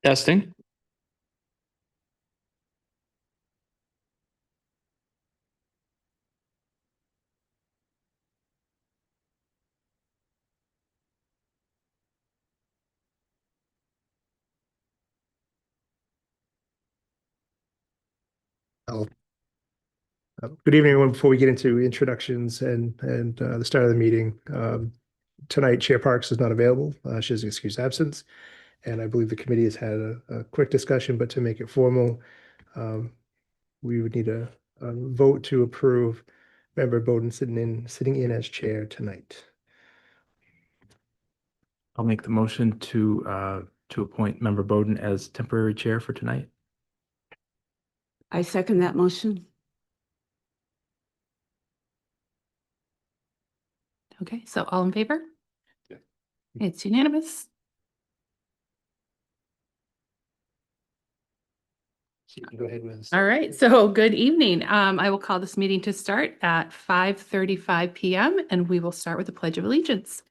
Testing. Oh, Good evening, everyone. Before we get into introductions and the start of the meeting, tonight Chair Parks is not available. She has an excused absence, and I believe the committee has had a quick discussion, but to make it formal, we would need a vote to approve Member Bowden sitting in as chair tonight. I'll make the motion to appoint Member Bowden as temporary chair for tonight. I second that motion. Okay, so all in favor? Yeah. It's unanimous. So you can go ahead with. All right, so good evening. I will call this meeting to start at 5:35 p.m. and we will start with the Pledge of Allegiance.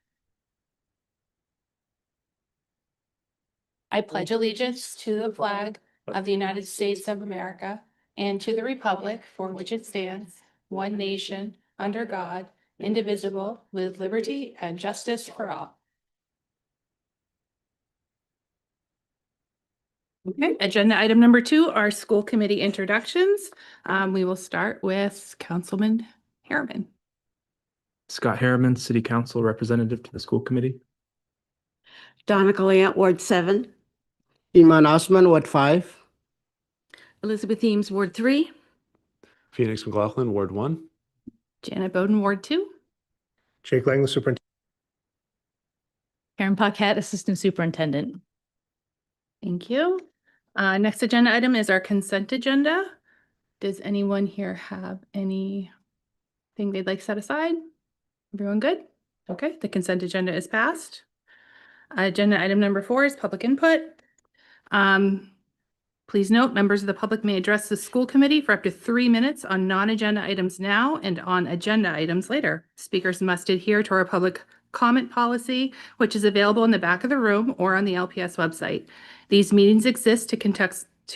I pledge allegiance to the flag of the United States of America and to the republic for which it stands, one nation, under God, indivisible, with liberty and justice for all. Okay, agenda item number 2 are school committee introductions. We will start with Councilman Harriman. Scott Harriman, City Council Representative to the School Committee. Donna Gallant, Ward 7. Iman Osman, Ward 5. Elizabeth Eames, Ward 3. Phoenix McLaughlin, Ward 1. Janet Bowden, Ward 2. Jake Langley, Superintendent. Karen Paquette, Assistant Superintendent. Thank you. Next agenda item is our consent agenda. Does anyone here have anything they'd like set aside? Everyone good? Okay, the consent agenda is passed. Agenda item number 4 is public input. Please note, members of the public may address the school committee for up to 3 minutes on non-agenda items now and on agenda items later. Speakers must adhere to our public comment policy, which is available in the back of the room or on the LPS website. These meetings exist to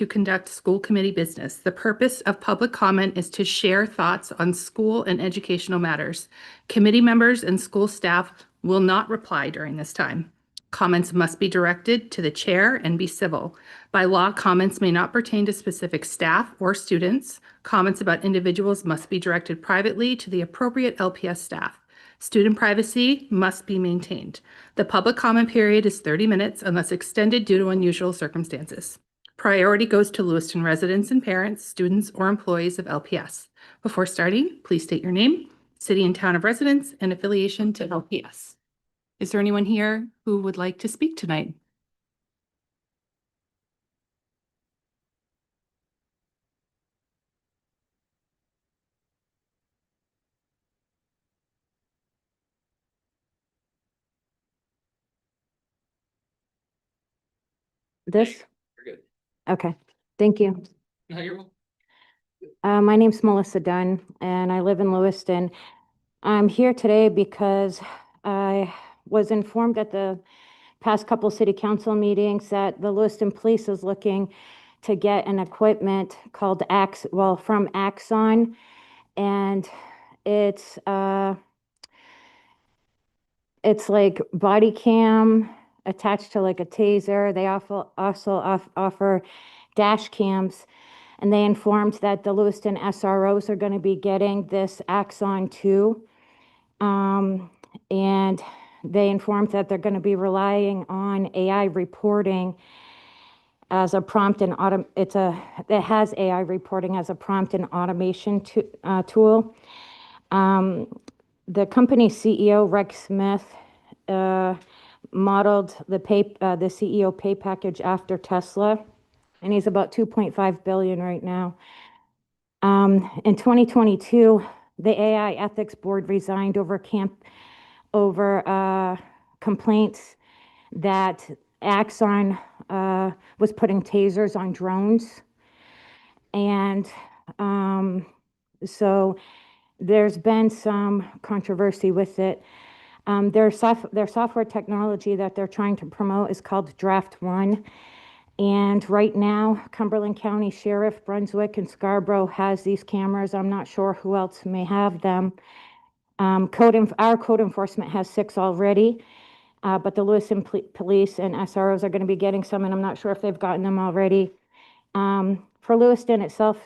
conduct school committee business. The purpose of public comment is to share thoughts on school and educational matters. Committee members and school staff will not reply during this time. Comments must be directed to the chair and be civil. By law, comments may not pertain to specific staff or students. Comments about individuals must be directed privately to the appropriate LPS staff. Student privacy must be maintained. The public comment period is 30 minutes unless extended due to unusual circumstances. Priority goes to Lewiston residents and parents, students, or employees of LPS. Before starting, please state your name, city and town of residence, and affiliation to LPS. Is there anyone here who would like to speak tonight? This? You're good. Okay, thank you. No, you're welcome. My name's Melissa Dunn and I live in Lewiston. I'm here today because I was informed at the past couple city council meetings that the Lewiston Police is looking to get an equipment called from Axon, and it's like body cam attached to like a taser. They also offer dash cams, and they informed that the Lewiston SROs are going to be getting this Axon 2. And they informed that they're going to be relying on AI reporting as a prompt and it has AI reporting as a prompt and automation tool. The company CEO, Rex Smith, modeled the CEO pay package after Tesla, and he's about 2.5 billion right now. In 2022, the AI ethics board resigned over complaints that Axon was putting tasers on drones. And so there's been some controversy with it. Their software technology that they're trying to promote is called Draft One. And right now, Cumberland County Sheriff, Brunswick, and Scarborough has these cameras. I'm not sure who else may have them. Our code enforcement has 6 already, but the Lewiston Police and SROs are going to be getting some, and I'm not sure if they've gotten them already. For Lewiston itself,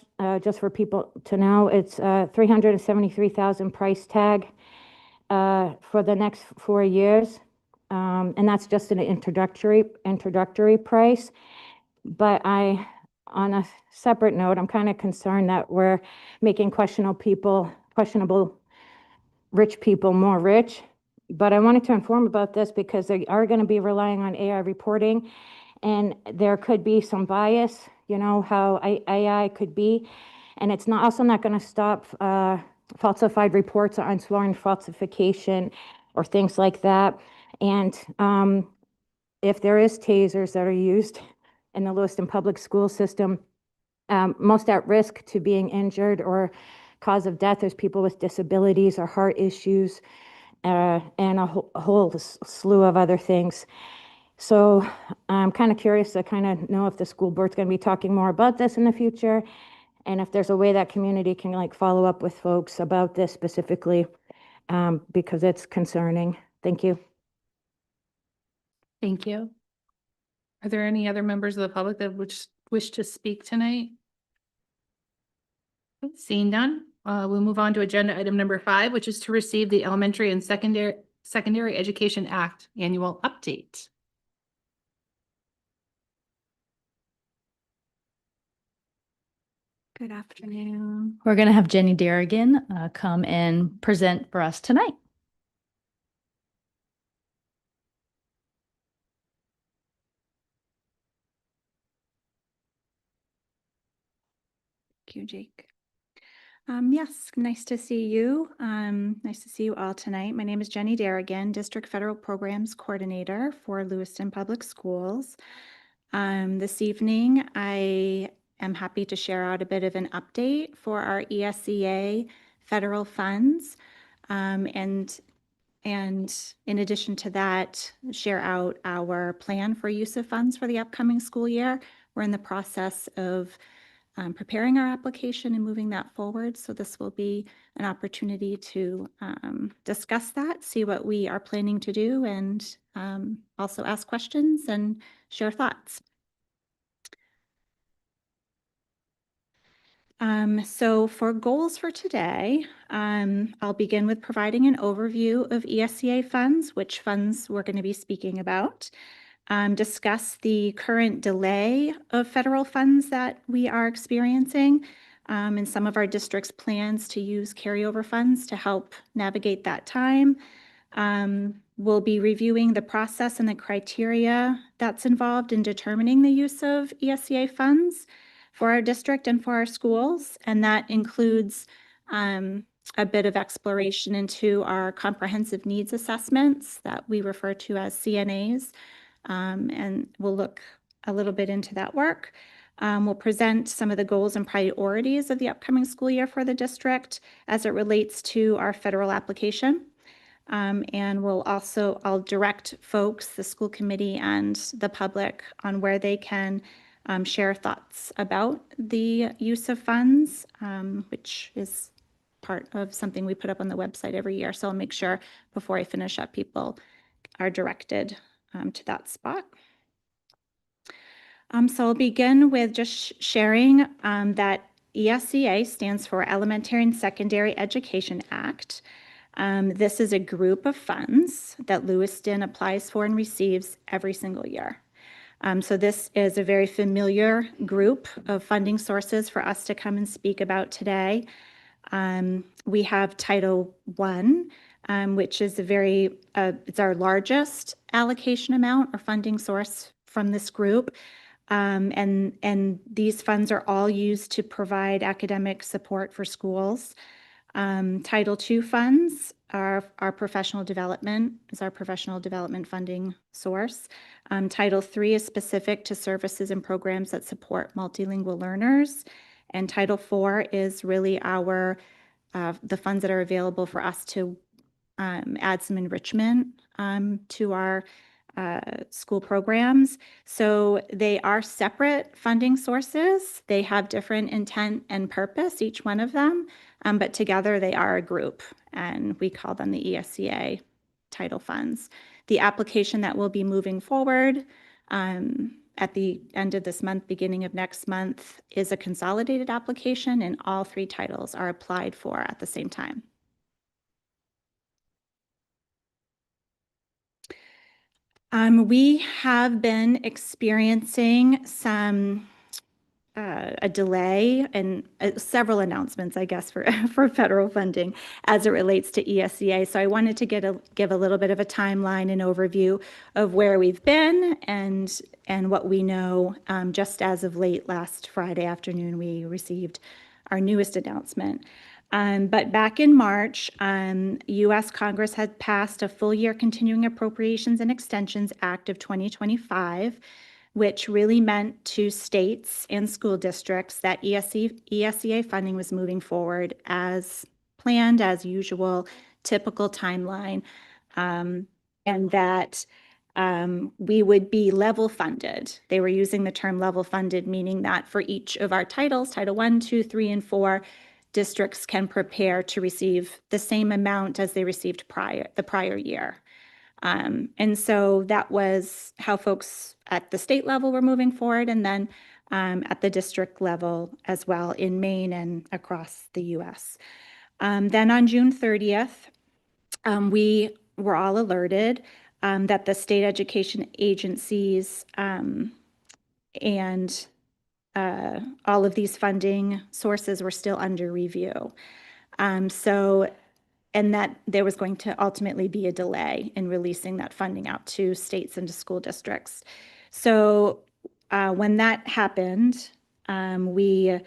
just for people to know, it's 373,000 price tag for the next 4 years, and that's just an introductory price. But on a separate note, I'm kind of concerned that we're making questionable rich people more rich. But I wanted to inform about this because they are going to be relying on AI reporting, and there could be some bias, you know, how AI could be. And it's also not going to stop falsified reports or unsworn falsification or things like that. And if there is tasers that are used in the Lewiston public school system, most at risk to being injured or cause of death is people with disabilities or heart issues, and a whole slew of other things. So I'm kind of curious to kind of know if the school board's going to be talking more about this in the future, and if there's a way that community can like follow up with folks about this specifically, because it's concerning. Thank you. Thank you. Are there any other members of the public that wish to speak tonight? Seeing none, we'll move on to agenda item number 5, which is to receive the Elementary and Secondary Education Act Annual Update. Good afternoon. We're going to have Jenny Darrigan come and present for us tonight. Thank you, Jake. Yes, nice to see you. Nice to see you all tonight. My name is Jenny Darrigan, District Federal Programs Coordinator for Lewiston Public Schools. This evening, I am happy to share out a bit of an update for our ESEA federal funds, and in addition to that, share out our plan for use of funds for the upcoming school year. We're in the process of preparing our application and moving that forward. So this will be an opportunity to discuss that, see what we are planning to do, and also ask questions and share thoughts. So for goals for today, I'll begin with providing an overview of ESEA funds, which funds we're going to be speaking about. Discuss the current delay of federal funds that we are experiencing, and some of our district's plans to use carryover funds to help navigate that time. We'll be reviewing the process and the criteria that's involved in determining the use of ESEA funds for our district and for our schools, and that includes a bit of exploration into our comprehensive needs assessments that we refer to as CNAs. And we'll look a little bit into that work. We'll present some of the goals and priorities of the upcoming school year for the district as it relates to our federal application. And I'll direct folks, the school committee and the public, on where they can share thoughts about the use of funds, which is part of something we put up on the website every year. So I'll make sure before I finish up, people are directed to that spot. So I'll begin with just sharing that ESEA stands for Elementary and Secondary Education Act. This is a group of funds that Lewiston applies for and receives every single year. So this is a very familiar group of funding sources for us to come and speak about today. We have Title I, which is it's our largest allocation amount or funding source from this group. And these funds are all used to provide academic support for schools. Title II funds are our professional development funding source. Title III is specific to services and programs that support multilingual learners. And Title IV is really the funds that are available for us to add some enrichment to our school programs. So they are separate funding sources. They have different intent and purpose, each one of them, but together they are a group, and we call them the ESCA title funds. The application that will be moving forward at the end of this month, beginning of next month, is a consolidated application, and all 3 titles are applied for at the same time. We have been experiencing a delay and several announcements, I guess, for, for federal funding as it relates to ESCA. So I wanted to give a little bit of a timeline and overview of where we've been and what we know. Just as of late last Friday afternoon, we received our newest announcement. But back in March, U.S. Congress had passed a full-year Continuing Appropriations and Extensions Act of 2025, which really meant to states and school districts that ESCA funding was moving forward as planned, as usual, typical timeline, and that we would be level funded. They were using the term level funded, meaning that for each of our titles, Title I, II, III, and IV, districts can prepare to receive the same amount as they received the prior year. And so that was how folks at the state level were moving forward, and then at the district level as well in Maine and across the US. Then on June 30th, we were all alerted that the state education agencies and all of these funding sources were still under review. And that there was going to ultimately be a delay in releasing that funding out to states and to school districts. So when that happened, we,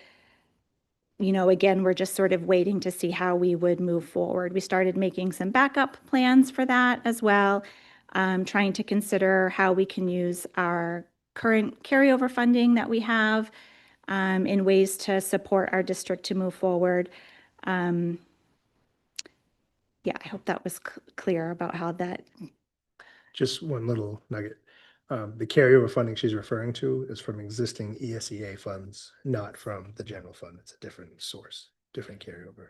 again, we're just sort of waiting to see how we would move forward. We started making some backup plans for that as well, trying to consider how we can use our current carryover funding that we have in ways to support our district to move forward. Yeah, I hope that was clear about how that. Just one little nugget. The carryover funding she's referring to is from existing ESEA funds, not from the general fund. It's a different source, different carryover.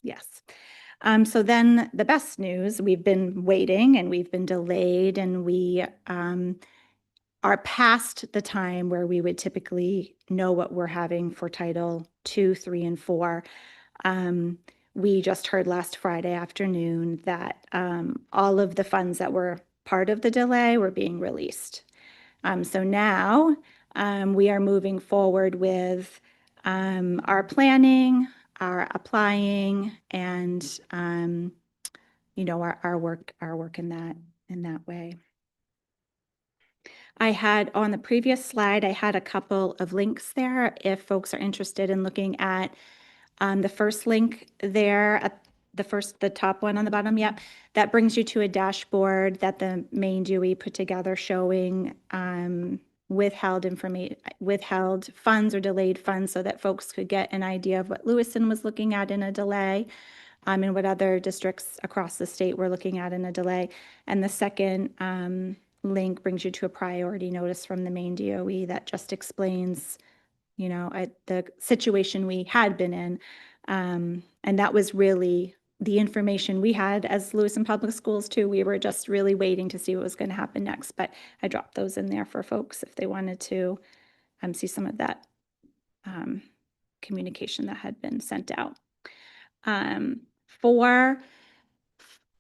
Yes. So then the best news, we've been waiting and we've been delayed, and we are past the time where we would typically know what we're having for Title II, III, and IV. We just heard last Friday afternoon that all of the funds that were part of the delay were being released. So now we are moving forward with our planning, our applying, and our work in that way. I had on the previous slide, I had a couple of links there if folks are interested in looking at the first link there at the top one on the bottom. Yep. That brings you to a dashboard that the main Dewey put together showing withheld funds or delayed funds, so that folks could get an idea of what Lewiston was looking at in a delay and what other districts across the state were looking at in a delay. And the second link brings you to a priority notice from the main DOE that just explains the situation we had been in. And that was really the information we had as Lewiston Public Schools too. We were just really waiting to see what was going to happen next, but I dropped those in there for folks if they wanted to see some of that communication that had been sent out.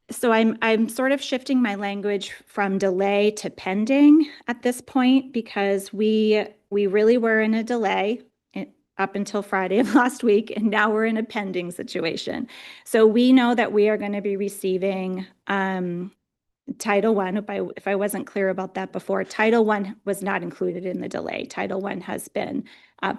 So I'm sort of shifting my language from delay to pending at this point, because we really were in a delay up until Friday of last week, and now we're in a pending situation. So we know that we are going to be receiving Title I. If I wasn't clear about that before, Title I was not included in the delay. Title I has been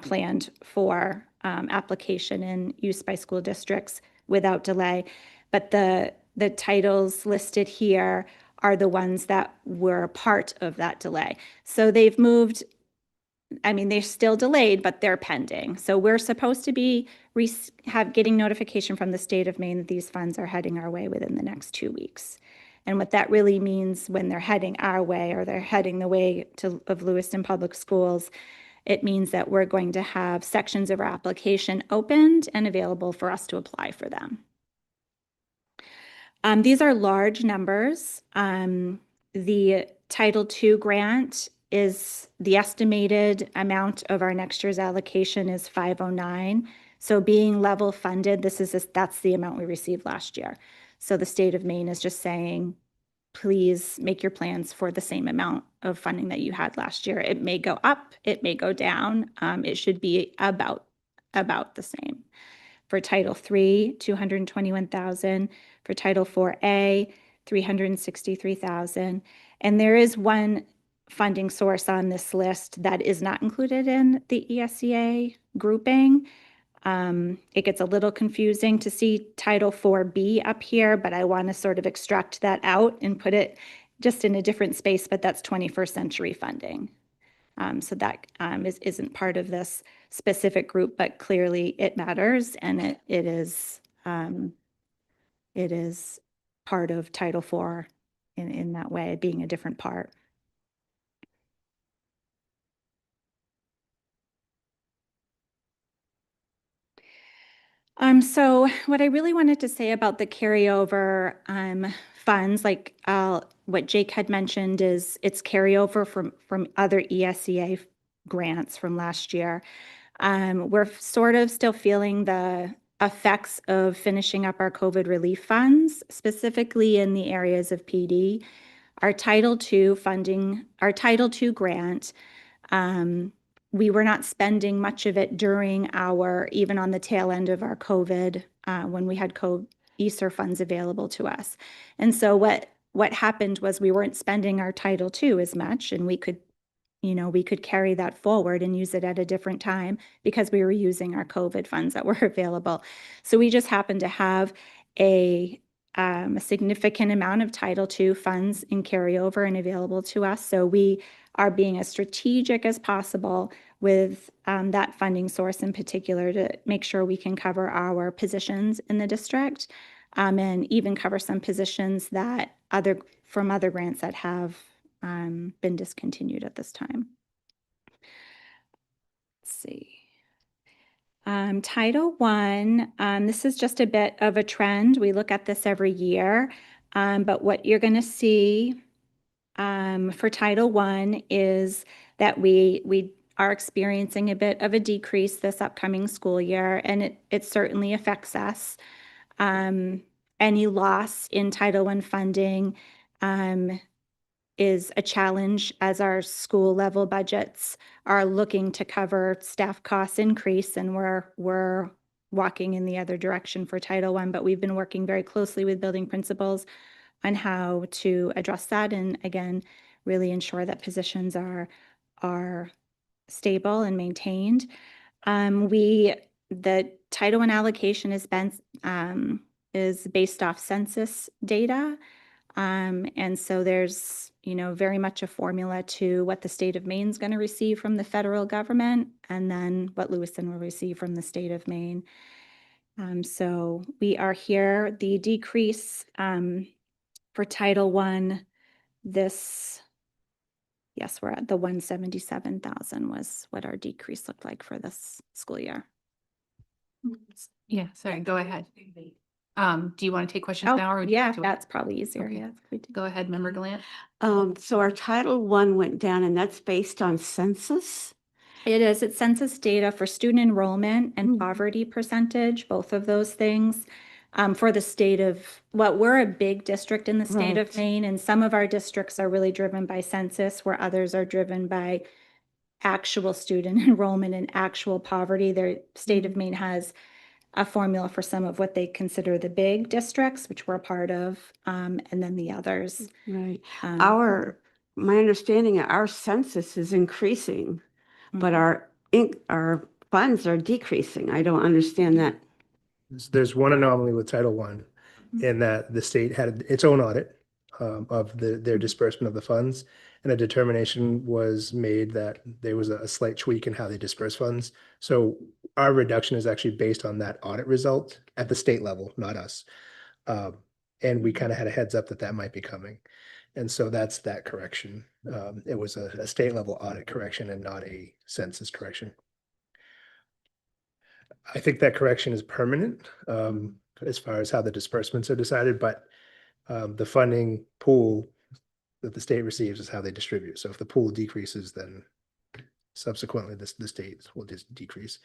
planned for application and use by school districts without delay. But the titles listed here are the ones that were part of that delay. So they've moved. They're still delayed, but they're pending. So we're supposed to be getting notification from the state of Maine that these funds are heading our way within the next 2 weeks. And what that really means when they're heading our way or they're heading the way of Lewiston Public Schools, it means that we're going to have sections of our application opened and available for us to apply for them. These are large numbers. The Title II grant is the estimated amount of our next year's allocation is 509. So being level funded, that's the amount we received last year. So the state of Maine is just saying, please make your plans for the same amount of funding that you had last year. It may go up, it may go down. It should be about the same. For Title III, 221,000. For Title IV-A, 363,000. And there is one funding source on this list that is not included in the ESEA grouping. It gets a little confusing to see Title IV-B up here, but I want to sort of extract that out and put it just in a different space, but that's 21st century funding. So that isn't part of this specific group, but clearly it matters, and it is part of Title IV in that way, being a different part. So what I really wanted to say about the carryover funds, like what Jake had mentioned, is it's carryover from other ESEA grants from last year. We're sort of still feeling the effects of finishing up our COVID relief funds, specifically in the areas of PD. Our Title II funding, our Title II grant, we were not spending much of it during even on the tail end of our COVID, when we had ESSER funds available to us. And so what happened was we weren't spending our Title II as much, and we could carry that forward and use it at a different time because we were using our COVID funds that were available. So we just happened to have a significant amount of Title II funds in carryover and available to us. So we are being as strategic as possible with that funding source in particular to make sure we can cover our positions in the district, and even cover some positions that from other grants that have been discontinued at this time. Let's see. Title I, this is just a bit of a trend. We look at this every year, but what you're going to see for Title I is that we are experiencing a bit of a decrease this upcoming school year, and it certainly affects us. Any loss in Title I funding is a challenge as our school level budgets are looking to cover staff costs increase, and we're walking in the other direction for Title I, but we've been working very closely with building principals on how to address that and again really ensure that positions are stable and maintained. The Title I allocation is based off census data. And so there's, very much a formula to what the state of Maine is going to receive from the federal government, and then what Lewiston will receive from the state of Maine. So we are here. The decrease for Title I, we're at the 177,000 was what our decrease looked like for this school year. Yeah, sorry, go ahead. Do you want to take questions now? Or would you yeah, like to wait? that's probably easier. Okay. Yeah. Go ahead, Member Gallant. So our Title I went down, and that's based on census? It is. It's census data for student enrollment and poverty percentage, both of those things. For the state of, we're a big district in the state of Maine, and some of our districts are really driven by census, where others are driven by actual student enrollment and actual poverty. Their state of Maine has a formula for some of what they consider the big districts, which we're a part of, and then the others. Right. My understanding, our census is increasing, but our funds are decreasing. I don't understand that. There's one anomaly with Title I in that the state had its own audit of their disbursement of the funds, and a determination was made that there was a slight tweak in how they disperse funds. So our reduction is actually based on that audit result at the state level, not us. And we kind of had a heads up that that might be coming. And so that's that correction. It was a state level audit correction and not a census correction. I think that correction is permanent, as far as how the disbursements are decided, but the funding pool that the state receives is how they distribute. So if the pool decreases, then subsequently the state will just decrease.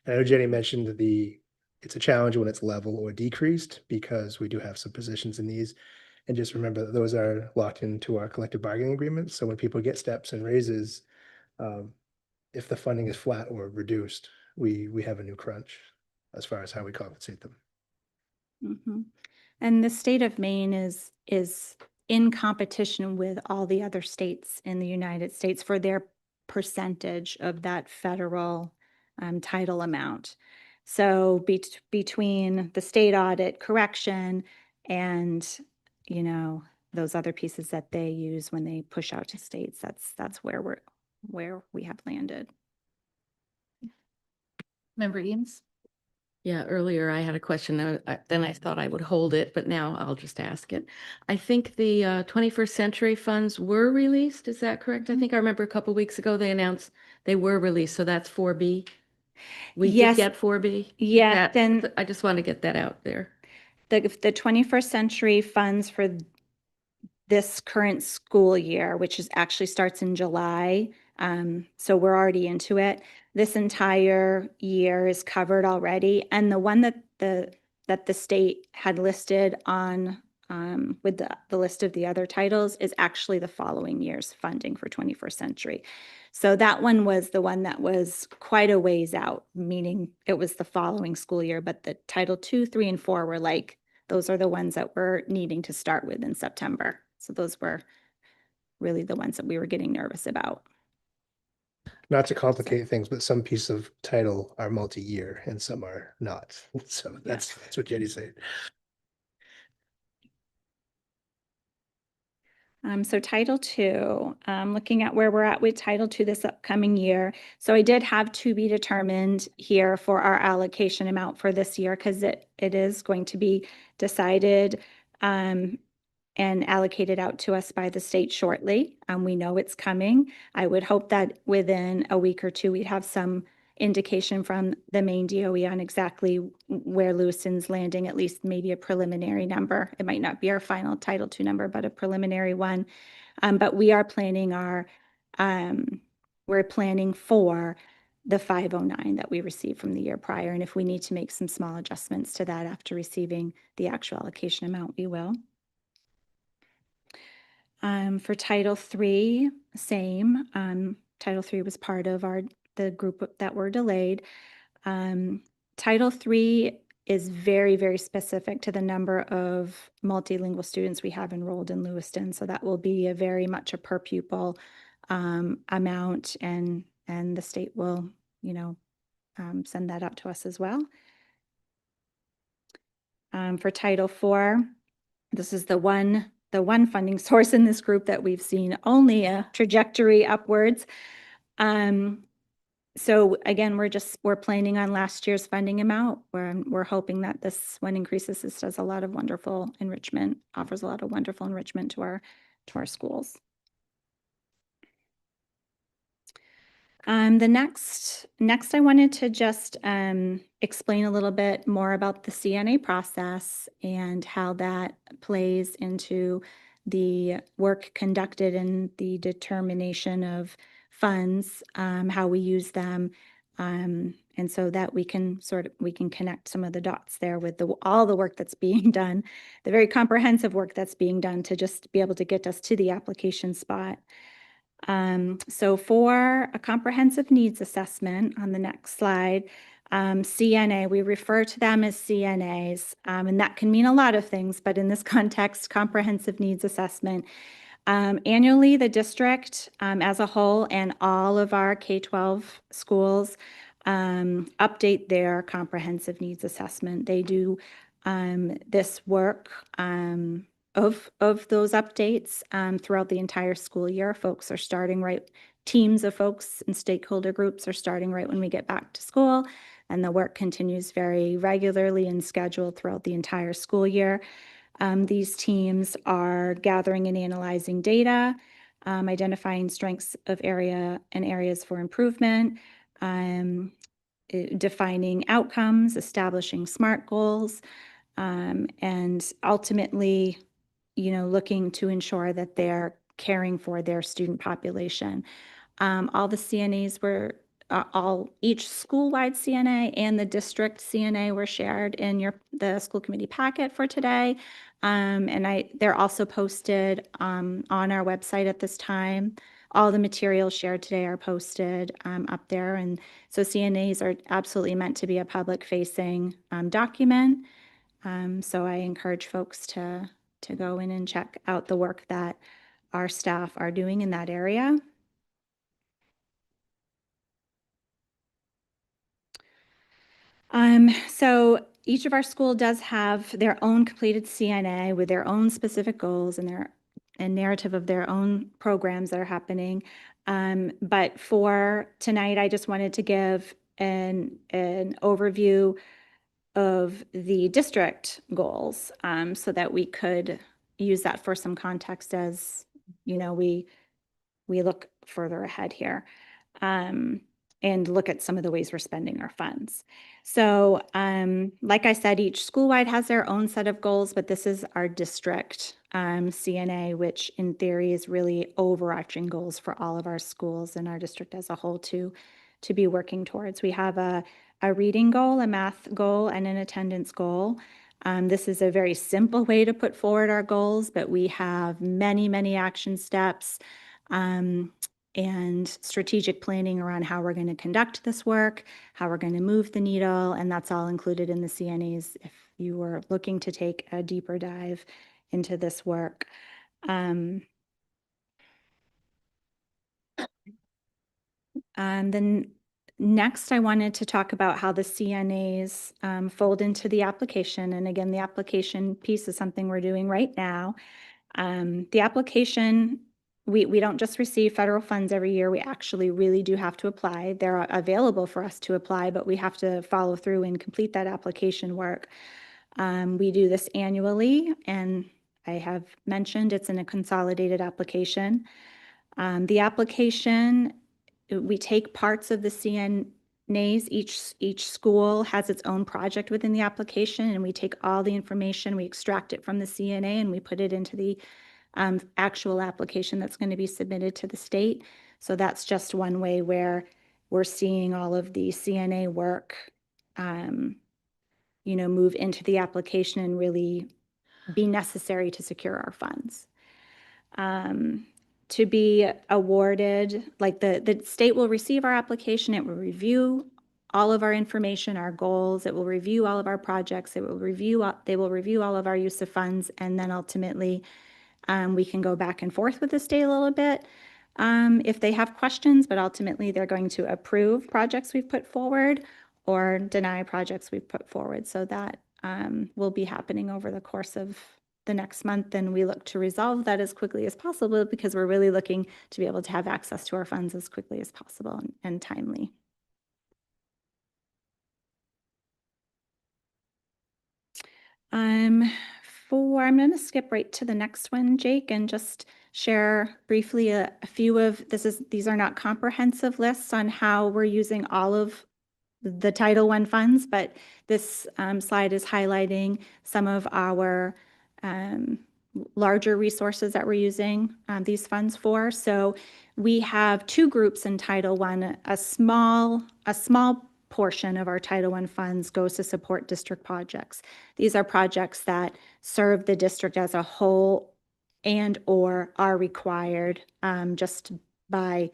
And I know Jenny mentioned it's a challenge when it's level or decreased because we do have some positions in these. And just remember that those are locked into our collective bargaining agreements. So when people get steps and raises, if the funding is flat or reduced, we have a new crunch as far as how we compensate them. Mhm. And the state of Maine is in competition with all the other states in the United States for their percentage of that federal title amount. So between the state audit correction and, you know, those other pieces that they use when they push out to states, that's where we have landed. Member Eames? Yeah, earlier I had a question, then I thought I would hold it, but now I'll just ask it. I think the 21st Century funds were released, is that correct? I think I remember a couple weeks ago they announced they were released, so that's 4B. We Yes. did get 4B? Yeah, then I just want to get that out there. the 21st Century funds for this current school year, which is actually starts in July. So we're already into it. This entire year is covered already. And the one that the state had listed on with the list of the other titles is actually the following year's funding for 21st Century. So that one was the one that was quite a ways out, meaning it was the following school year, but the Title 2, 3, and 4 were like, those are the ones that we're needing to start with in September. So those were really the ones that we were getting nervous about. Not to complicate things, but some pieces of title are multi-year and some are not. So that's what Jenny's saying. So Title II, looking at where we're at with Title II this upcoming year. So I did have to be determined here for our allocation amount for this year because it is going to be decided and allocated out to us by the state shortly. We know it's coming. I would hope that within a week or two, we'd have some indication from the Maine DOE on exactly where Lewiston's landing, at least maybe a preliminary number. It might not be our final Title II number, but a preliminary one. But we are planning we're planning for the 509 that we received from the year prior. And if we need to make some small adjustments to that after receiving the actual allocation amount, we will. For Title III, same. Title III was part of the group that were delayed. Title III is very, very specific to the number of multilingual students we have enrolled in Lewiston. So that will be a very much a per pupil amount, and the state will, send that out to us as well. For Title IV, this is the one funding source in this group that we've seen only a trajectory upwards. So again, we're planning on last year's funding amount. We're hoping that this one increases. This does a lot of wonderful enrichment, offers a lot of wonderful enrichment to our schools. The next I wanted to just explain a little bit more about the CNA process and how that plays into the work conducted and the determination of funds, how we use them, and so that we can connect some of the dots there with all the work that's being done, the very comprehensive work that's being done to just be able to get us to the application spot. So for a comprehensive needs assessment on the next slide, CNA, we refer to them as CNAs, and that can mean a lot of things, but in this context, comprehensive needs assessment. Annually, the district as a whole and all of our K-12 schools update their comprehensive needs assessment. They do this work of those updates throughout the entire school year. Folks are starting teams of folks and stakeholder groups are starting right when we get back to school, and the work continues very regularly and scheduled throughout the entire school year. These teams are gathering and analyzing data, identifying strengths of area and areas for improvement, defining outcomes, establishing SMART goals, and ultimately, looking to ensure that they're caring for their student population. All the CNAs were, each school-wide CNA and the district CNA were shared in the school committee packet for today. And they're also posted on our website at this time. All the materials shared today are posted up there. And so CNAs are absolutely meant to be a public-facing document. So I encourage folks to go in and check out the work that our staff are doing in that area. So each of our school does have their own completed CNA with their own specific goals and narrative of their own programs that are happening. But for tonight, I just wanted to give an overview of the district goals, so that we could use that for some context as, we look further ahead here. And look at some of the ways we're spending our funds. So, like I said, each school-wide has their own set of goals, but this is our district CNA, which in theory is really overarching goals for all of our schools and our district as a whole to be working towards. We have a reading goal, a math goal, and an attendance goal. This is a very simple way to put forward our goals, but we have many, many action steps and strategic planning around how we're going to conduct this work, how we're going to move the needle, and that's all included in the CNAs if you were looking to take a deeper dive into this work. Then next, I wanted to talk about how the CNAs fold into the application. And again, the application piece is something we're doing right now. The application, we don't just receive federal funds every year. We actually really do have to apply. They're available for us to apply, but we have to follow through and complete that application work. We do this annually, and I have mentioned it's in a consolidated application. The application, we take parts of the CNAs. Each school has its own project within the application, and we take all the information, we extract it from the CNA, and we put it into the actual application that's going to be submitted to the state. So that's just one way where we're seeing all of the CNA work, move into the application and really be necessary to secure our funds. To be awarded, like the state will receive our application, it will review all of our information, our goals, it will review all of our projects, they will review all of our use of funds, and then ultimately we can go back and forth with the state a little bit if they have questions, but ultimately they're going to approve projects we've put forward or deny projects we've put forward. So that will be happening over the course of the next month, and we look to resolve that as quickly as possible because we're really looking to be able to have access to our funds as quickly as possible and timely. I'm going to skip right to the next one, Jake, and just share briefly a few of these are not comprehensive lists on how we're using all of the Title I funds, but this slide is highlighting some of our larger resources that we're using these funds for. So we have two groups in Title I. A small portion of our Title I funds goes to support district projects. These are projects that serve the district as a whole and or are required just by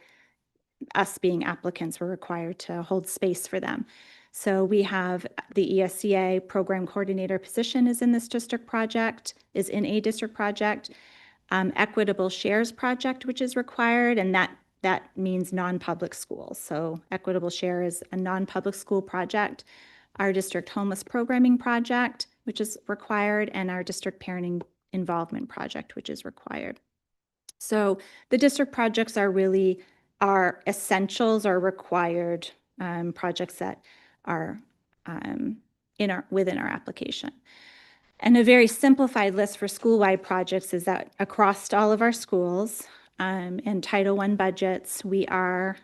us being applicants, we're required to hold space for them. So we have the ESCA program coordinator position is in a district project. Equitable shares project, which is required, and that means non-public schools. So equitable share is a non-public school project. Our district homeless programming project, which is required, and our district parenting involvement project, which is required. So the district projects are really our essentials or required projects that are within our application. And a very simplified list for school-wide projects is that across all of our schools, in Title I budgets, we are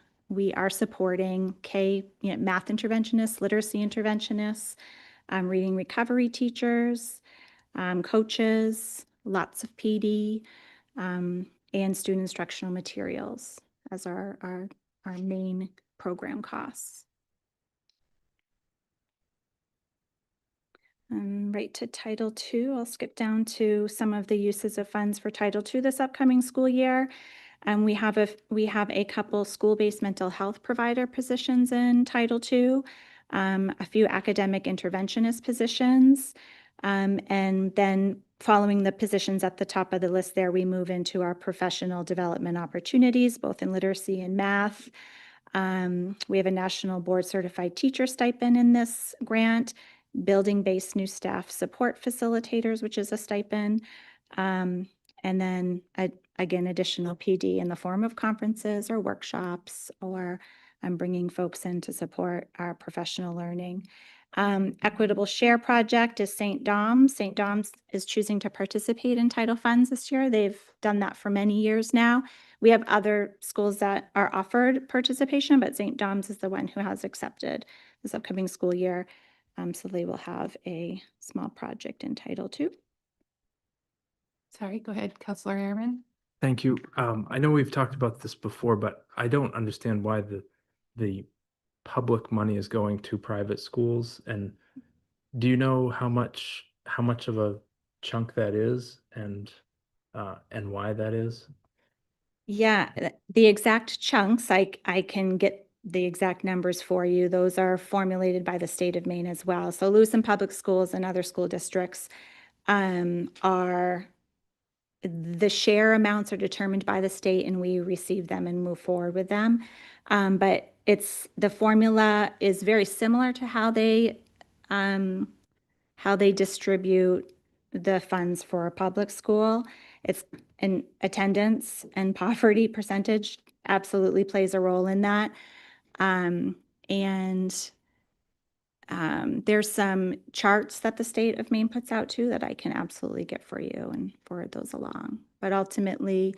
supporting math interventionists, literacy interventionists, reading recovery teachers, coaches, lots of PD, and student instructional materials as our main program costs. Right to Title II, I'll skip down to some of the uses of funds for Title II this upcoming school year. We have a couple school-based mental health provider positions in Title II, a few academic interventionist positions, and then following the positions at the top of the list there, we move into our professional development opportunities, both in literacy and math. We have a national board certified teacher stipend in this grant, building-based new staff support facilitators, which is a stipend, and then again, additional PD in the form of conferences or workshops, or I'm bringing folks in to support our professional learning. Equitable Share Project is St. Dom's. St. Dom's is choosing to participate in title funds this year. They've done that for many years now. We have other schools that are offered participation, but St. Dom's is the one who has accepted this upcoming school year. So they will have a small project in Title II. Sorry, go ahead, Counselor Ehrman. Thank you. I know we've talked about this before, but I don't understand why the public money is going to private schools. And do you know how much of a chunk that is, and why that is? Yeah, the exact chunks, I can get the exact numbers for you. Those are formulated by the state of Maine as well. So Lewiston Public Schools and other school districts the share amounts are determined by the state, and we receive them and move forward with them. But the formula is very similar to how they distribute the funds for a public school. It's an attendance and poverty percentage absolutely plays a role in that. There's some charts that the state of Maine puts out too that I can absolutely get for you and forward those along. But ultimately,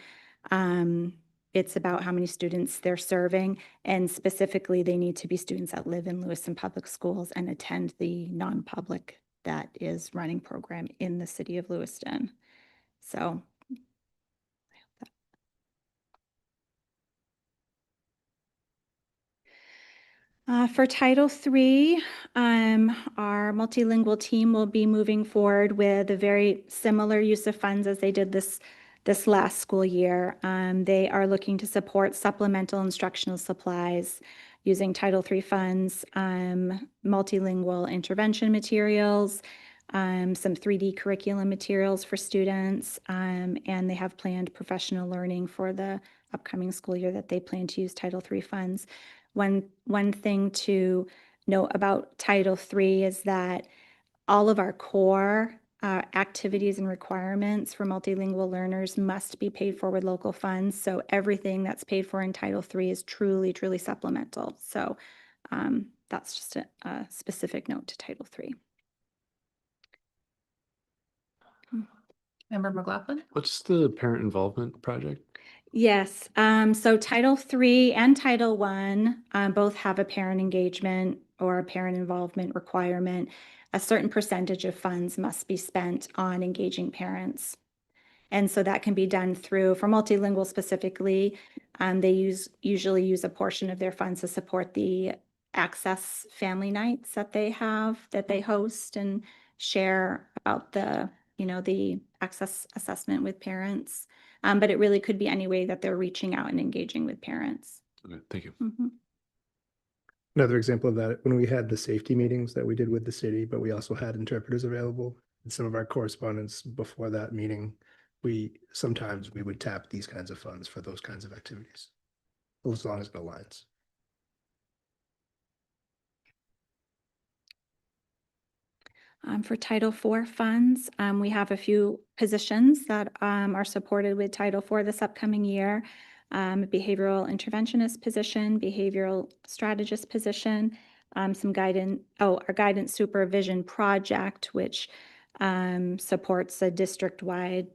it's about how many students they're serving, and specifically, they need to be students that live in Lewiston Public Schools and attend the non-public that is running program in the city of Lewiston. So for Title III, our multilingual team will be moving forward with a very similar use of funds as they did this last school year. They are looking to support supplemental instructional supplies using Title III funds, multilingual intervention materials, some 3D curriculum materials for students, and they have planned professional learning for the upcoming school year that they plan to use Title III funds. One thing to note about Title III is that all of our core activities and requirements for multilingual learners must be paid for with local funds. So everything that's paid for in Title III is truly, truly supplemental. So that's just a specific note to Title III. Member McLaughlin. What's the parent involvement project? Yes, so Title III and Title I both have a parent engagement or a parent involvement requirement. A certain percentage of funds must be spent on engaging parents. And so that can be done through, for multilingual specifically, they usually use a portion of their funds to support the Access family nights that they host and share about the Access assessment with parents. But it really could be any way that they're reaching out and engaging with parents. Okay, thank you. Mm-hmm. Another example of that, when we had the safety meetings that we did with the city, but we also had interpreters available in some of our correspondence before that meeting, sometimes we would tap these kinds of funds for those kinds of activities, as long as it aligns. For Title IV funds, we have a few positions that are supported with Title IV this upcoming year. Behavioral interventionist position, behavioral strategist position, our guidance supervision project, which supports a district-wide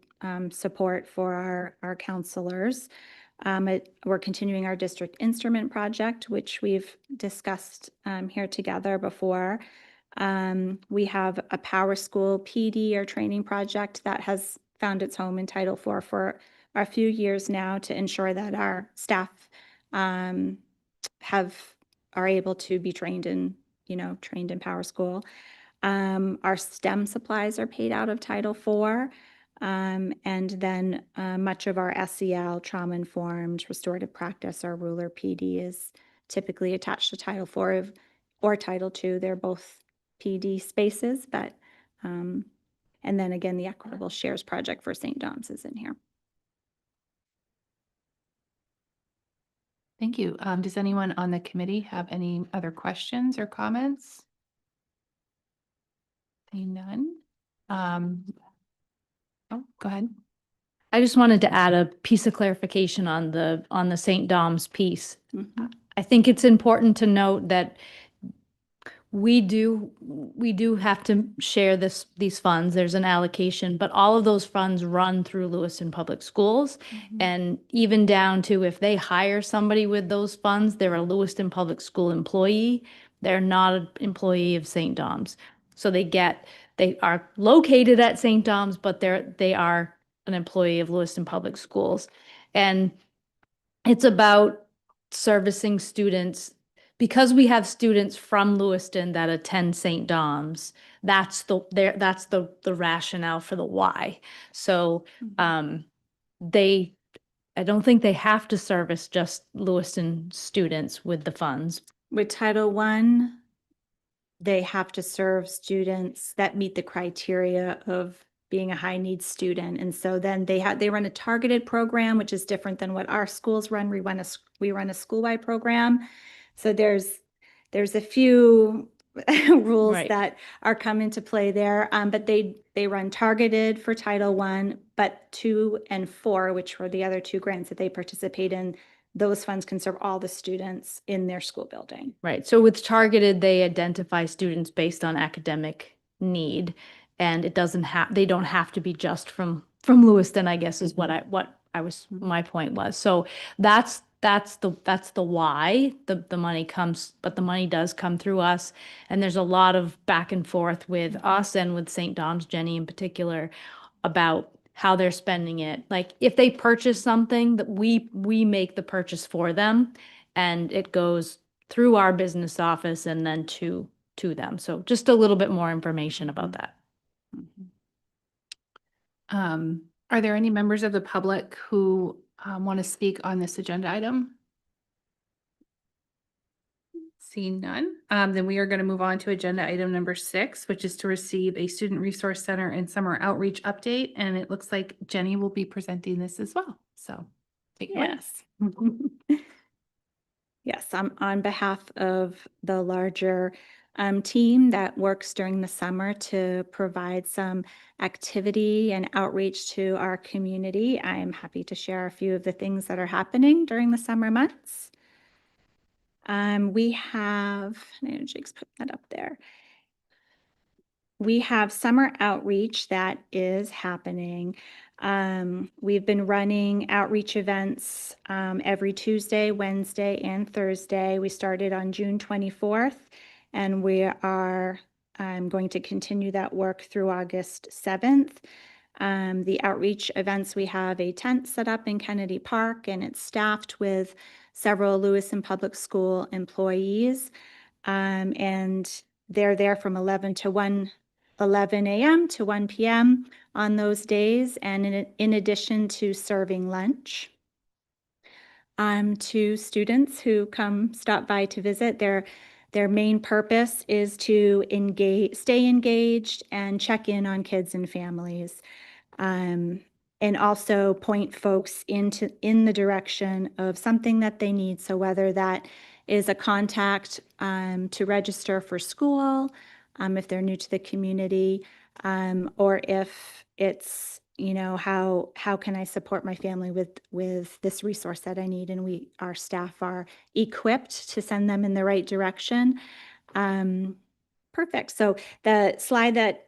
support for our counselors. We're continuing our district instrument project, which we've discussed here together before. We have a Power School PD or training project that has found its home in Title IV for a few years now to ensure that our staff are able to be trained in Power School. Our STEM supplies are paid out of Title IV. And then much of our SEL, trauma-informed, restorative practice, or ruler PD is typically attached to Title IV or Title II. They're both PD spaces, but, and then again, the Equitable Shares Project for St. Dom's is in here. Thank you. Does anyone on the committee have any other questions or comments? Seeing none. Oh, go ahead. I just wanted to add a piece of clarification on the St. Dom's piece. I think it's important to note that we do have to share these funds. There's an allocation, but all of those funds run through Lewiston Public Schools. And even down to if they hire somebody with those funds, they're a Lewiston Public School employee. They're not an employee of St. Dom's. So they are located at St. Dom's, but they are an employee of Lewiston Public Schools. And it's about servicing students. Because we have students from Lewiston that attend St. Dom's, that's the rationale for the why. So I don't think they have to service just Lewiston students with the funds. With Title I, they have to serve students that meet the criteria of being a high needs student. And so then they run a targeted program, which is different than what our schools run. We run a school-wide program. So there's a few rules that are come into play there, but they run targeted for Title I, but 2 and 4, which were the other 2 grants that they participate in, those funds can serve all the students in their school building. Right. So with targeted, they identify students based on academic need, and they don't have to be just from Lewiston, I guess, is my point was. So that's the why the money comes, but the money does come through us. And there's a lot of back and forth with us and with St. Dom's, Jenny in particular, about how they're spending it. Like if they purchase something, that we make the purchase for them, and it goes through our business office and then to them. So just a little bit more information about that. Are there any members of the public who want to speak on this agenda item? Seeing none, then we are going to move on to agenda item number 6, which is to receive a Student Resource Center and Summer Outreach update. And it looks like Jenny will be presenting this as well. So take it away. Yes. Yes, I'm on behalf of the larger team that works during the summer to provide some activity and outreach to our community. I am happy to share a few of the things that are happening during the summer months. Jake's put that up there. We have summer outreach that is happening. We've been running outreach events every Tuesday, Wednesday, and Thursday. We started on June 24th, and we are going to continue that work through August 7th. The outreach events, we have a tent set up in Kennedy Park, and it's staffed with several Lewiston Public School employees. And they're there from 11 a.m. to 1 p.m. on those days, and in addition to serving lunch to students who stop by to visit. Their main purpose is to stay engaged and check in on kids and families, and also point folks in the direction of something that they need. So whether that is a contact to register for school, if they're new to the community, or if it's, how can I support my family with this resource that I need? And our staff are equipped to send them in the right direction. Perfect. So the slide that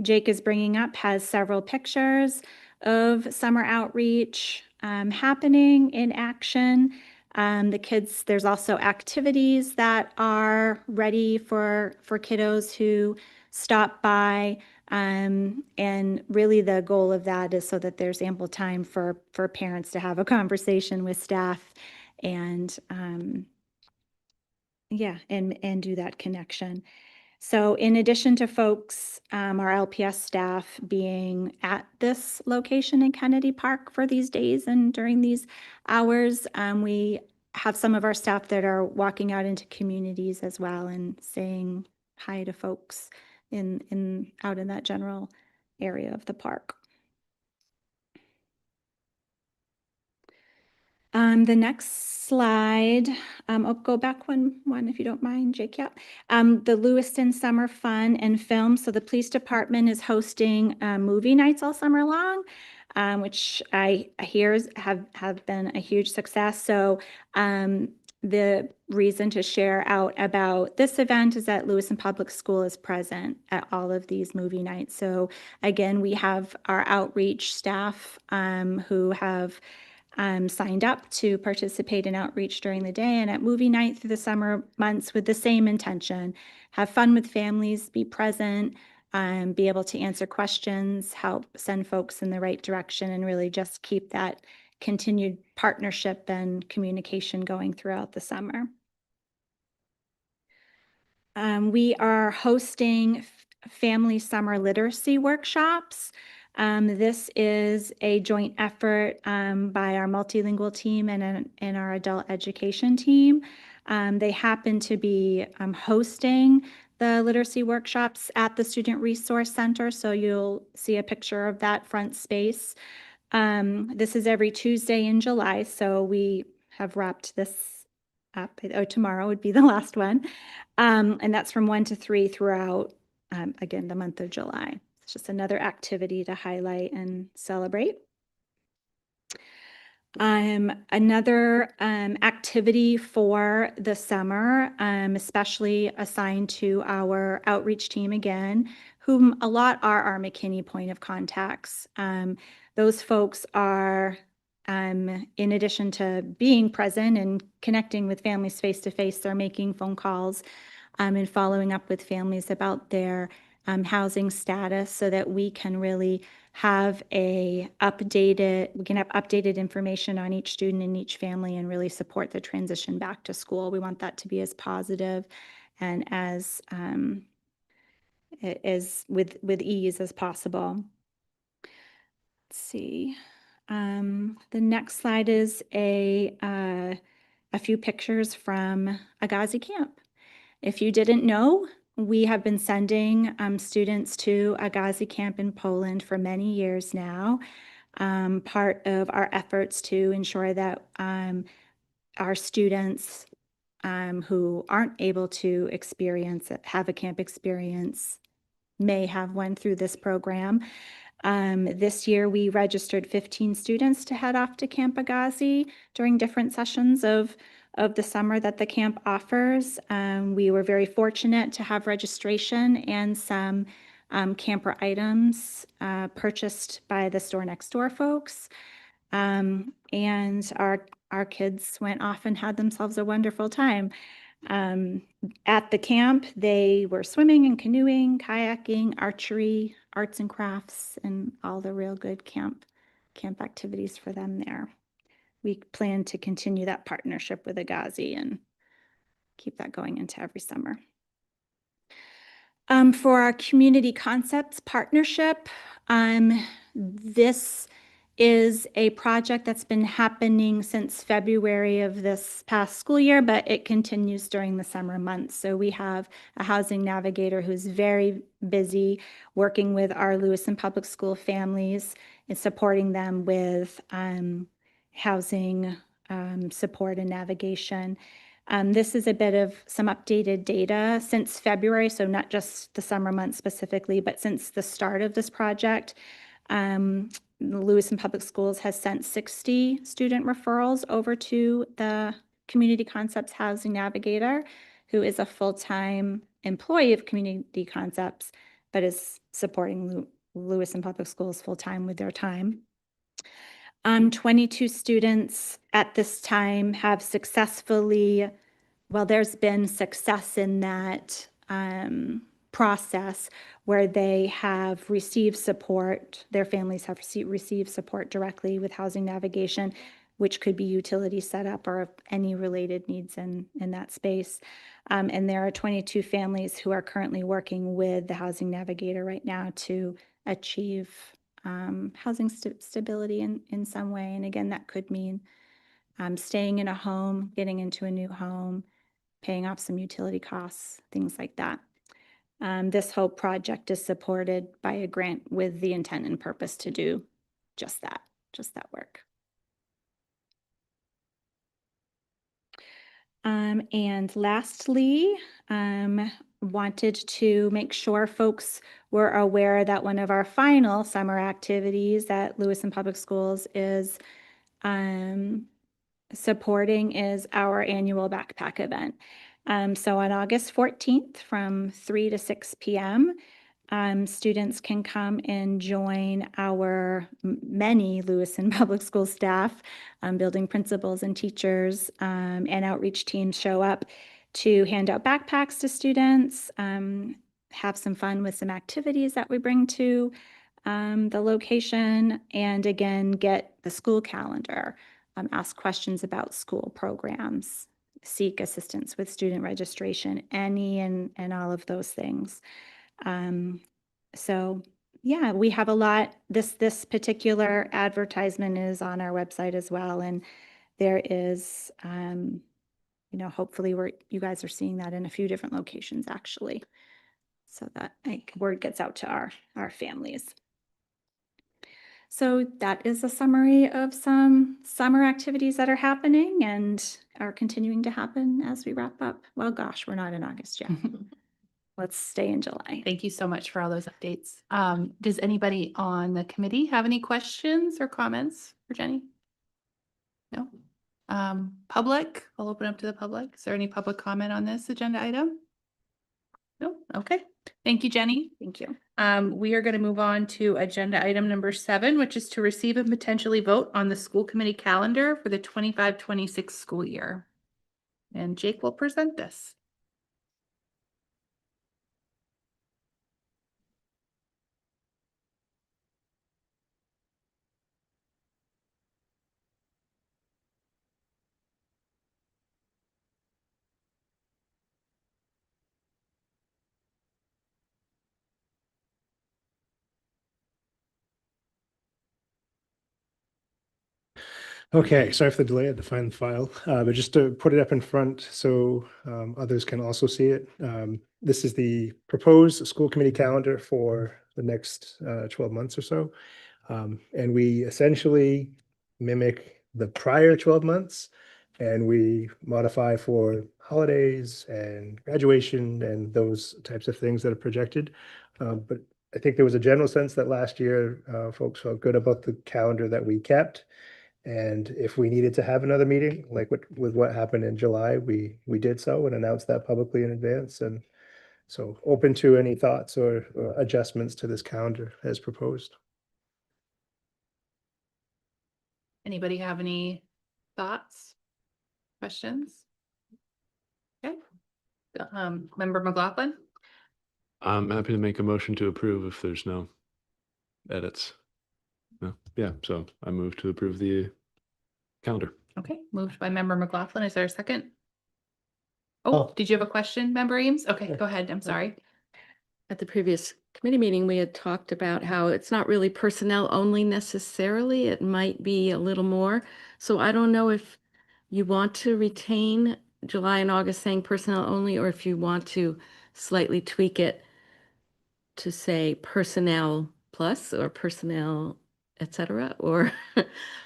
Jake is bringing up has several pictures of summer outreach happening in action. The kids, there's also activities that are ready for kiddos who stop by. And really the goal of that is so that there's ample time for parents to have a conversation with staff and yeah, and do that connection. So in addition to folks, our LPS staff being at this location in Kennedy Park for these days and during these hours, we have some of our staff that are walking out into communities as well and saying hi to folks out in that general area of the park. The next slide, I'll go back one if you don't mind, Jake. Yep. The Lewiston Summer Fun and Film. So the police department is hosting movie nights all summer long, which I hear have been a huge success. So the reason to share out about this event is that Lewiston Public School is present at all of these movie nights. So again, we have our outreach staff who have signed up to participate in outreach during the day and at movie night through the summer months with the same intention. Have fun with families, be present, be able to answer questions, help send folks in the right direction, and really just keep that continued partnership and communication going throughout the summer. We are hosting family summer literacy workshops. This is a joint effort by our multilingual team and our adult education team. They happen to be hosting the literacy workshops at the Student Resource Center, so you'll see a picture of that front space. This is every Tuesday in July, so we have wrapped this up. Oh, tomorrow would be the last one. And that's from 1 to 3 throughout, again, the month of July. It's just another activity to highlight and celebrate. Another activity for the summer, especially assigned to our outreach team again, whom a lot are our McKinney point of contacts. Those folks are, in addition to being present and connecting with families face-to-face, they're making phone calls and following up with families about their housing status so that we can really have updated information on each student and each family and really support the transition back to school. We want that to be as positive and as with ease as possible. Let's see. The next slide is a few pictures from Agassiz Camp. If you didn't know, we have been sending students to Agassiz Camp in Poland for many years now. Part of our efforts to ensure that our students who aren't able to have a camp experience may have one through this program. This year, we registered 15 students to head off to Camp Agassiz during different sessions of the summer that the camp offers. We were very fortunate to have registration and some camper items purchased by the store next door folks. And our kids went off and had themselves a wonderful time. At the camp, they were swimming and canoeing, kayaking, archery, arts and crafts, and all the real good camp activities for them there. We plan to continue that partnership with Agassiz and keep that going into every summer. For our Community Concepts Partnership, this is a project that's been happening since February of this past school year, but it continues during the summer months. So we have a housing navigator who's very busy working with our Lewiston Public School families and supporting them with housing support and navigation. This is a bit of some updated data since February, so not just the summer months specifically, but since the start of this project. Lewiston Public Schools has sent 60 student referrals over to the Community Concepts Housing Navigator, who is a full-time employee of Community Concepts, but is supporting Lewiston Public Schools full-time with their time. 22 students at this time have successfully, well, there's been success in that process where they have received support, their families have received support directly with housing navigation, which could be utility setup or any related needs in that space. And there are 22 families who are currently working with the housing navigator right now to achieve housing stability in some way. And again, that could mean staying in a home, getting into a new home, paying off some utility costs, things like that. This HOPE project is supported by a grant with the intent and purpose to do just that work. And lastly, wanted to make sure folks were aware that one of our final summer activities at Lewiston Public Schools is supporting is our annual backpack event. So on August 14th from 3 to 6 p.m., students can come and join our many Lewiston Public School staff, building principals and teachers, and outreach teams show up to hand out backpacks to students, have some fun with some activities that we bring to the location, and again, get the school calendar, ask questions about school programs, seek assistance with student registration, any and all of those things. So yeah, we have a lot. This particular advertisement is on our website as well, and there is, hopefully you guys are seeing that in a few different locations actually, so that word gets out to our families. So that is a summary of some summer activities that are happening and are continuing to happen as we wrap up. Well, gosh, we're not in August yet. Let's stay in July. Thank you so much for all those updates. Does anybody on the committee have any questions or comments for Jenny? No? Public, I'll open up to the public. Is there any public comment on this agenda item? No? Okay. Thank you, Jenny. Thank you. We are going to move on to agenda item number 7, which is to receive and potentially vote on the school committee calendar for the 25-26 school year. And Jake will present this. Okay, sorry for the delay. I had to find the file, but just to put it up in front so others can also see it. This is the proposed school committee calendar for the next 12 months or so. And we essentially mimic the prior 12 months, and we modify for holidays and graduation and those types of things that are projected. But I think there was a general sense that last year folks felt good about the calendar that we kept. And if we needed to have another meeting, like with what happened in July, we did so and announced that publicly in advance. And so open to any thoughts or adjustments to this calendar as proposed. Anybody have any thoughts, questions? Okay. Member McLaughlin? I'm happy to make a motion to approve if there's no edits. No, yeah, so I move to approve the calendar. Okay, moved by member McLaughlin. Is there a second? Oh, did you have a question, member Eames? Okay, go ahead. I'm sorry. At the previous committee meeting, we had talked about how it's not really personnel only necessarily. It might be a little more. So I don't know if you want to retain July and August saying personnel only, or if you want to slightly tweak it to say personnel plus or personnel, et cetera, or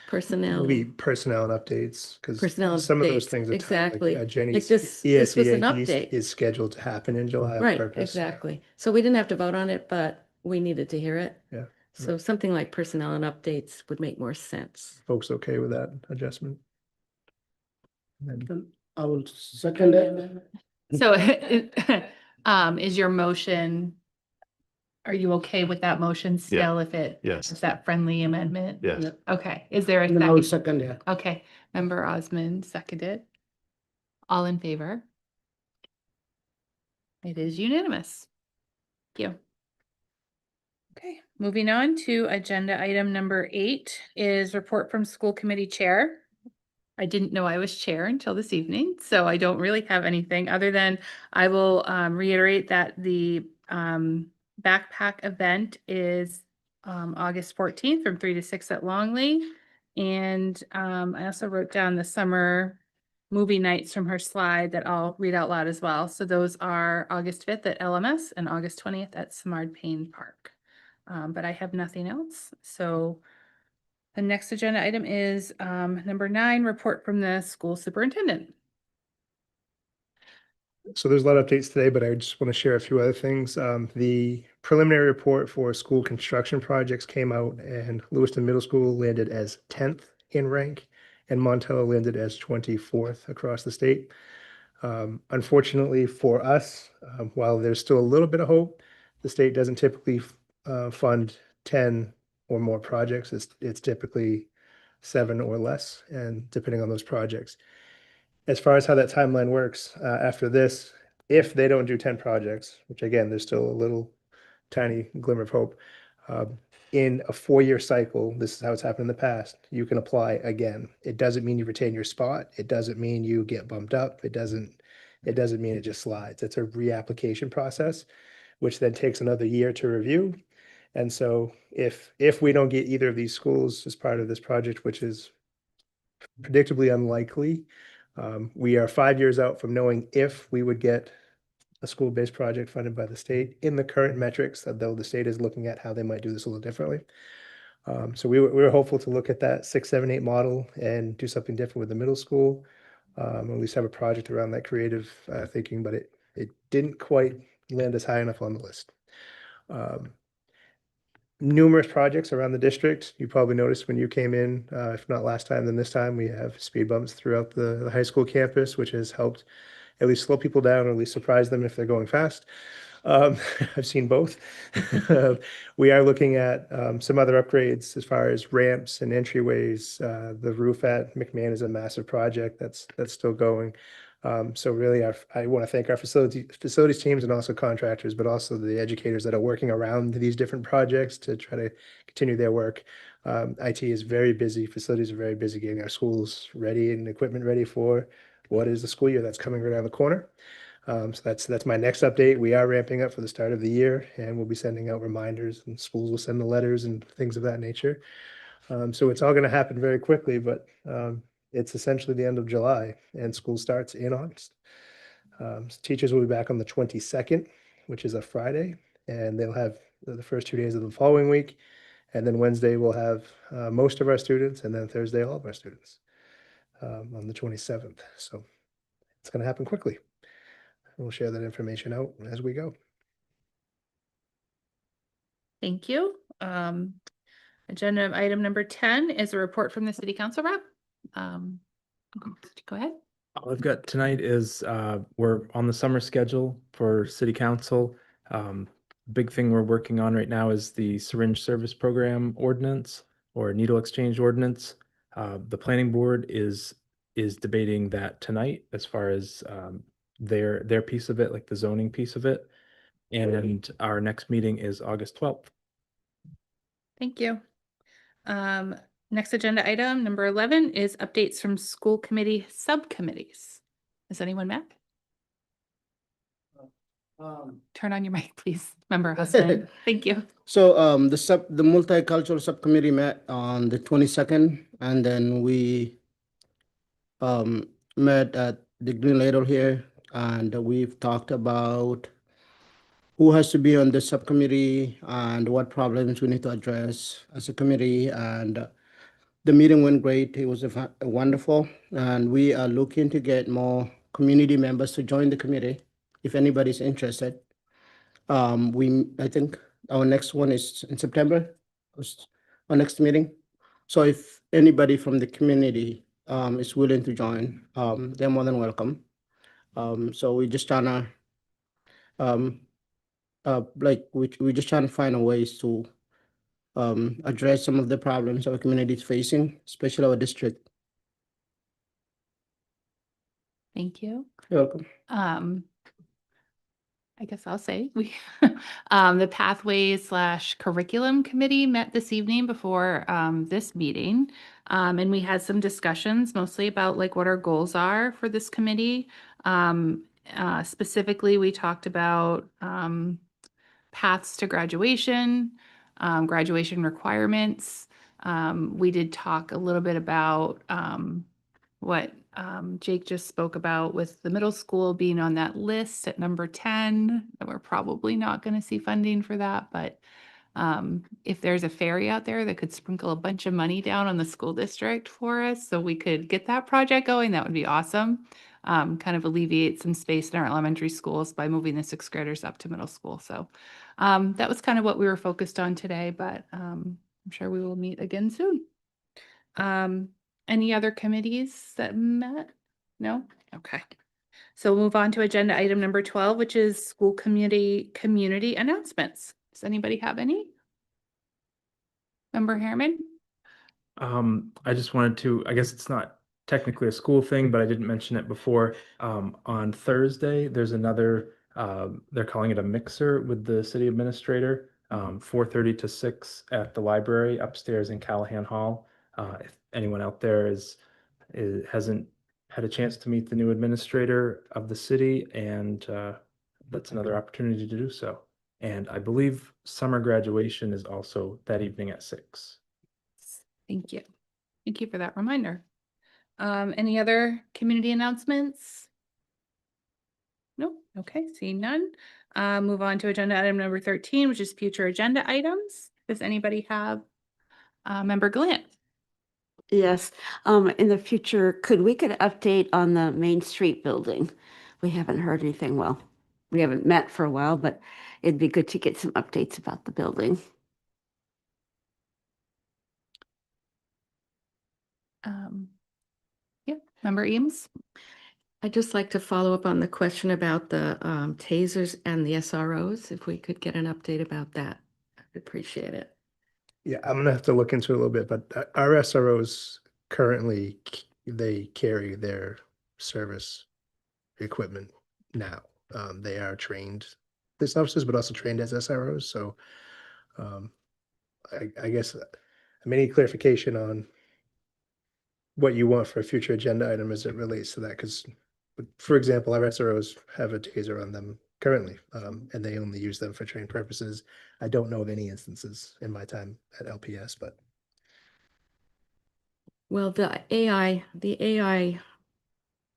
personnel. Maybe personnel and updates, because Personnel some of those updates, things are exactly. like Jenny's this was an ESEA piece update. is scheduled to happen in July on Right, purpose. exactly. So we didn't have to vote on it, but we needed to hear it. Yeah. So something like personnel and updates would make more sense. Folks okay with that adjustment? And then- I will second it. So Is your motion, are you okay with that motion still if it Yes. is that friendly amendment? Yes. Okay, is there a And then I will second? second, yeah. Okay, member Osmond seconded. All in favor? It is unanimous. Thank you. Okay, moving on to agenda item number 8 is report from school committee chair. I didn't know I was chair until this evening, so I don't really have anything other than I will reiterate that the backpack event is August 14th from 3 to 6 at Longley. And I also wrote down the summer movie nights from her slide that I'll read out loud as well. So those are August 5th at LMS and August 20th at Smart Payne Park. But I have nothing else. So the next agenda item is number 9, report from the school superintendent. So there's a lot of updates today, but I just want to share a few other things. The preliminary report for school construction projects came out, and Lewiston Middle School landed as 10th in rank, and Montello landed as 24th across the state. Unfortunately for us, while there's still a little bit of hope, the state doesn't typically fund 10 or more projects. It's typically 7 or less, and depending on those projects. As far as how that timeline works, after this, if they don't do 10 projects, which again, there's still a little tiny glimmer of hope, in a 4-year cycle, this is how it's happened in the past, you can apply again. It doesn't mean you retain your spot. It doesn't mean you get bumped up. It doesn't mean it just slides. It's a reapplication process, which then takes another year to review. And so if we don't get either of these schools as part of this project, which is predictably unlikely, we are 5 years out from knowing if we would get a school-based project funded by the state in the current metrics, though the state is looking at how they might do this a little differently. So we were hopeful to look at that 6, 7, 8 model and do something different with the middle school, at least have a project around that creative thinking, but it didn't quite land us high enough on the list. Numerous projects around the district. You probably noticed when you came in, if not last time, then this time, we have speed bumps throughout the high school campus, which has helped at least slow people down or at least surprise them if they're going fast. I've seen both. We are looking at some other upgrades as far as ramps and entryways. The roof at McMahon is a massive project that's still going. So really, I want to thank our facilities teams and also contractors, but also the educators that are working around these different projects to try to continue their work. IT is very busy. Facilities are very busy getting our schools ready and equipment ready for what is the school year that's coming right around the corner. So that's my next update. We are ramping up for the start of the year, and we'll be sending out reminders, and schools will send the letters and things of that nature. So it's all going to happen very quickly, but it's essentially the end of July, and school starts in August. Teachers will be back on the 22nd, which is a Friday, and they'll have the first 2 days of the following week. And then Wednesday, we'll have most of our students, and then Thursday, all of our students on the 27th. So it's going to happen quickly. We'll share that information out as we go. Thank you. Agenda item number 10 is a report from the city council rep. Go ahead. All I've got tonight is we're on the summer schedule for city council. Big thing we're working on right now is the syringe service program ordinance or needle exchange ordinance. The planning board is debating that tonight as far as their piece of it, like the zoning piece of it. And our next meeting is August 12th. Thank you. Next agenda item, number 11, is updates from school committee subcommittees. Is anyone met? Turn on your mic, please, Member Husband. Thank you. So the multicultural subcommittee met on the 22nd, and then we met at the Green Ladle here, and we've talked about who has to be on the subcommittee and what problems we need to address as a committee. And the meeting went great. It was wonderful, and we are looking to get more community members to join the committee if anybody's interested. I think our next one is in September, our next meeting. So if anybody from the community is willing to join, they're more than welcome. So we're just trying to like we're just trying to find a ways to address some of the problems our community is facing, especially our district. Thank you. You're welcome. I guess I'll say we, the Pathways/Curriculum Committee met this evening before this meeting. And we had some discussions mostly about like what our goals are for this committee. Specifically, we talked about paths to graduation, graduation requirements. We did talk a little bit about what Jake just spoke about with the middle school being on that list at number 10. And we're probably not going to see funding for that, but if there's a ferry out there that could sprinkle a bunch of money down on the school district for us so we could get that project going, that would be awesome. Kind of alleviate some space in our elementary schools by moving the sixth graders up to middle school. So that was kind of what we were focused on today, but I'm sure we will meet again soon. Any other committees that met? No? Okay. So we'll move on to agenda item number 12, which is school community announcements. Does anybody have any? Member Harriman? I just wanted to, I guess it's not technically a school thing, but I didn't mention it before. On Thursday, there's another, they're calling it a mixer with the city administrator, 4:30 to 6 at the library upstairs in Callahan Hall. If anyone out there hasn't had a chance to meet the new administrator of the city, and that's another opportunity to do so. And I believe summer graduation is also that evening at 6. Thank you. Thank you for that reminder. Any other community announcements? Nope. Okay, seeing none. Move on to agenda item number 13, which is future agenda items. Does anybody have Member Glant? Yes, in the future, could we get an update on the Main Street building? We haven't heard anything. Well, we haven't met for a while, but it'd be good to get some updates about the building. Yeah, Member Eames? I'd just like to follow up on the question about the tasers and the SROs. If we could get an update about that, I'd appreciate it. Yeah, I'm gonna have to look into it a little bit, but our SROs currently, they carry their service equipment now. They are trained police officers, but also trained as SROs. So I guess any clarification on what you want for a future agenda item as it relates to that? Because, for example, our SROs have a taser on them currently, and they only use them for training purposes. I don't know of any instances in my time at LPS, but Well, the AI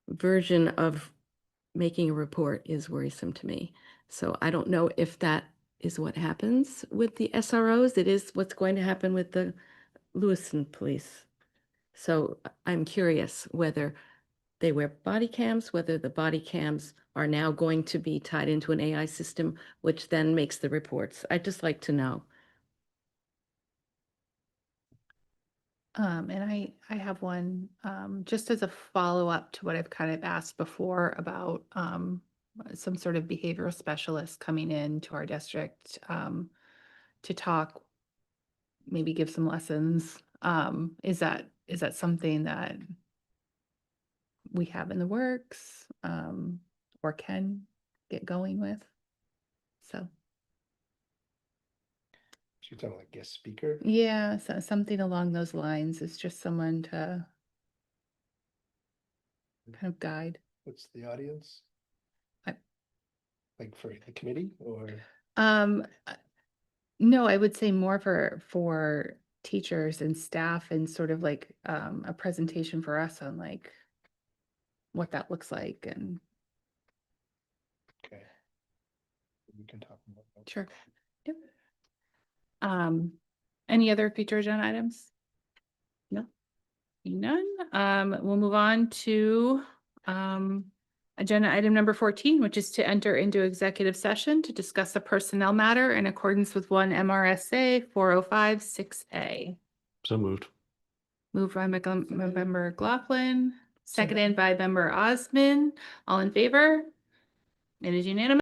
version of making a report is worrisome to me. So I don't know if that is what happens with the SROs. It is what's going to happen with the Lewiston police. So I'm curious whether they wear body cams, whether the body cams are now going to be tied into an AI system, which then makes the reports. I'd just like to know. And I have one just as a follow-up to what I've kind of asked before about some sort of behavioral specialist coming in to our district to talk, maybe give some lessons. Is that something that we have in the works or can get going with? So. you're talking like guest speaker. Yeah, so something along those lines. It's just someone to kind of guide. What's the audience? I- Like for the committee or? No, I would say more for teachers and staff and sort of like a presentation for us on like what that looks like and Okay. We can talk about that. sure. Yep. Any other future agenda items? No. None. We'll move on to agenda item number 14, which is to enter into executive session to discuss a personnel matter in accordance with 1 MRSA 405-6A. So moved. Moved by Member McLaughlin, seconded by Member Osman. All in favor? It is unanimous.